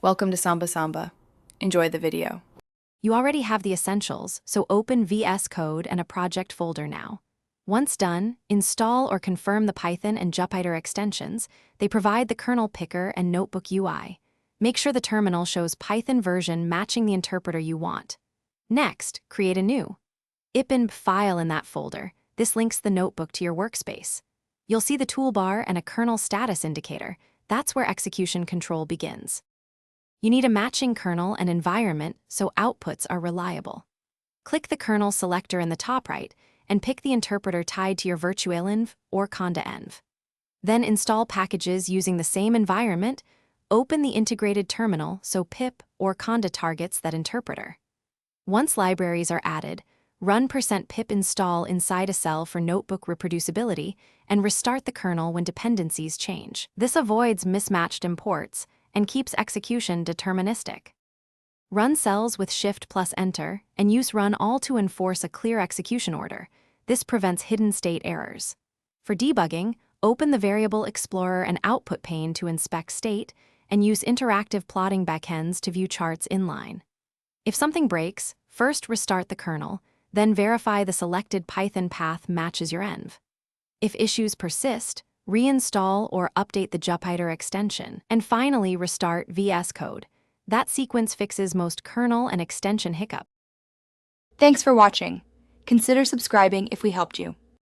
Welcome to Samba Samba. Enjoy the video. You already have the essentials, so open VS Code and a project folder now. Once done, install or confirm the Python and Jupyter extensions. They provide the kernel picker and notebook UI. Make sure the terminal shows Python version matching the interpreter you want. Next, create a new IPN file in that folder. This links the notebook to your workspace. You'll see the toolbar and a kernel status indicator. That's where execution control begins. You need a matching kernel and environment so outputs are reliable. Click the kernel selector in the top right and pick the interpreter tied to your virtualenv or conda-env. Then install packages using the same environment. Open the integrated terminal so pip or conda targets that interpreter. Once libraries are added, run %pip install inside a cell for notebook reproducibility and restart the kernel when dependencies change. This avoids mismatched imports and keeps execution deterministic. Run cells with Shift+Enter and use run all to enforce a clear execution order. This prevents hidden state errors. For debugging, open the Variable Explorer and Output pane to inspect state and use interactive plotting backends to view charts inline. If something breaks, first restart the kernel, then verify the selected Python path matches your env. If issues persist, reinstall or update the Jupyter extension, and finally restart VS Code. That sequence fixes most kernel and extension hiccup. Thanks for watching. Consider subscribing if we helped you.